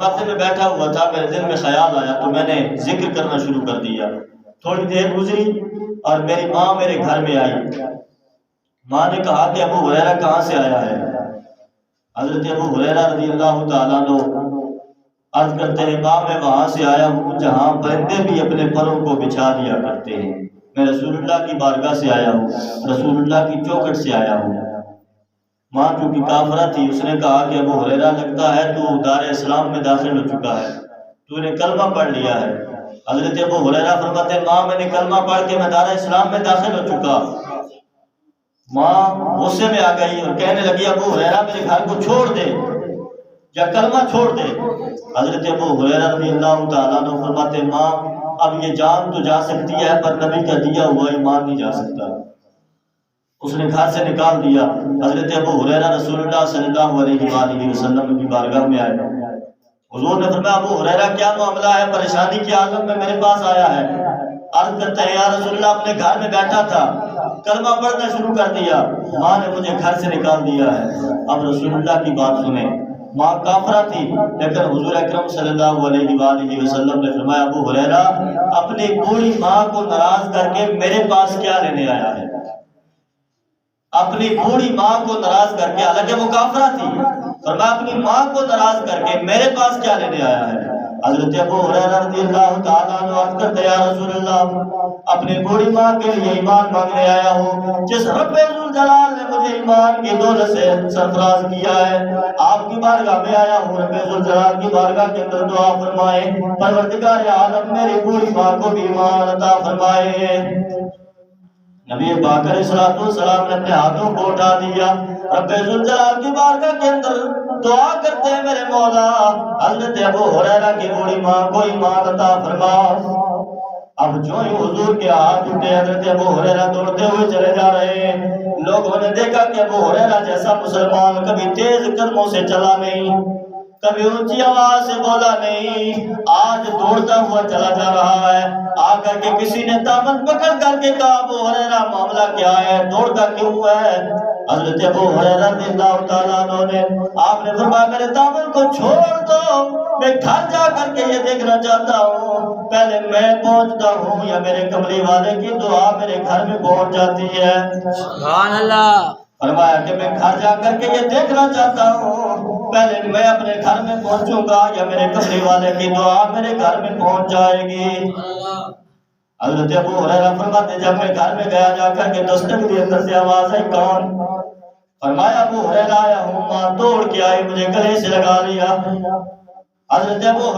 راستے میں بیٹھا ہوا تھا، میرے دل میں خیال آیا تو میں نے ذکر کرنا شروع کر دیا۔ تھوڑی دیر گزری اور میری ماں میرے گھر میں آئی۔ ماں نے کہا کہ ابو ہریرہ کہاں سے آیا ہے؟ حضرت ابو ہریرہ رضی اللہ تعالیٰ عنہ عرض کرتے ہیں ماں میں وہاں سے آیا ہوں جہاں پرندے بھی اپنے پروں کو بچھا دیا کرتے ہیں۔ میں رسول اللہ کی بارگاہ سے آیا ہوں، رسول اللہ کی چوکھٹ سے آیا ہوں۔ ماں چونکہ کافرہ تھی، اس نے کہا کہ ابو ہریرہ لگتا ہے تو دار اسلام میں داخل ہو چکا ہے، تو نے کلمہ پڑھ لیا ہے۔ حضرت ابو ہریرہ فرماتے ہیں ماں میں نے کلمہ پڑھ کے میں دار اسلام میں داخل ہو چکا۔ ماں غصے میں آ گئی اور کہنے لگی ابو ہریرہ میرے گھر کو چھوڑ دے یا کلمہ چھوڑ دے۔ حضرت ابو ہریرہ رضی اللہ تعالیٰ عنہ فرماتے ہیں ماں اب یہ جان تو جا سکتی ہے پر نبی کا دیا ہوا ایمان نہیں جا سکتا۔ اس نے گھر سے نکال دیا۔ حضرت ابو ہریرہ رسول اللہ صلی اللہ علیہ وآلہ وسلم کی بارگاہ میں آئے۔ حضور نے فرمایا ابو ہریرہ کیا معاملہ ہے؟ پریشانی کی حالت میں میرے پاس آیا ہے۔ عرض کرتے ہیں یا رسول اللہ اپنے گھر میں بیٹھا تھا، کلمہ پڑھنا شروع کر دیا، ماں نے مجھے گھر سے نکال دیا ہے۔ اب رسول اللہ کی بات سنیں، ماں کافرہ تھی لیکن حضور اکرم صلی اللہ علیہ وآلہ وسلم نے فرمایا ابو ہریرہ اپنی بوڑھی ماں کو ناراض کر کے میرے پاس کیا لینے آیا ہے؟ اپنی بوڑھی ماں کو ناراض کر کے، حالانکہ وہ کافرہ تھی، فرمایا اپنی ماں کو ناراض کر کے میرے پاس کیا لینے آیا ہے؟ حضرت ابو ہریرہ رضی اللہ تعالیٰ عنہ عرض کرتے ہیں یا رسول اللہ اپنی بوڑھی ماں کے لیے ایمان مانگنے آیا ہوں، جس رب ذوالجلال نے مجھے ایمان کی دولت سے سرفراز کیا ہے، آپ کی بارگاہ میں آیا ہوں، رب ذوالجلال کی بارگاہ کے اندر دعا فرمائے پروردگار عالم میری بوڑھی ماں کو بھی ایمان عطا فرمائے۔ نبی پاک علیہ الصلوۃ والسلام نے اپنے ہاتھوں کو اٹھا دیا، رب ذوالجلال کی بارگاہ کے اندر دعا کرتے ہیں میرے مولا حضرت ابو ہریرہ کی بوڑھی ماں کو ایمان عطا فرما۔ اب جو ہی حضور کے ہاتھ اٹھے حضرت ابو ہریرہ دوڑتے ہوئے چلے جا رہے ہیں۔ لوگوں نے دیکھا کہ ابو ہریرہ جیسا مسلمان کبھی تیز قدموں سے چلا نہیں، کبھی اونچی آواز سے بولا نہیں، آج دوڑتا ہوا چلا جا رہا ہے۔ آ کر کے کسی نے دامن پکڑ کر کے کہا ابو ہریرہ معاملہ کیا ہے، دوڑتا کیوں ہے؟ حضرت ابو ہریرہ رضی اللہ تعالیٰ عنہ نے آپ نے فرمایا میرے دامن کو چھوڑ دو، میں گھر جا کر کے یہ دیکھنا چاہتا ہوں پہلے میں پہنچتا ہوں یا میرے کملی والے کی دعا میرے گھر میں پہنچ جاتی ہے۔ سبحان اللہ۔ فرمایا کہ میں گھر جا کر کے یہ دیکھنا چاہتا ہوں پہلے میں اپنے گھر میں پہنچوں گا یا میرے کملی والے کی دعا میرے گھر میں پہنچ جائے گی۔ حضرت ابو ہریرہ فرماتے جب میں گھر میں گیا جا کر کے دستک دی، اندر سے آواز آئی کون؟ فرمایا ابو ہریرہ آیا ہوں، ماں توڑ کے آئی، مجھے گلے سے لگا لیا۔ حضرت ابو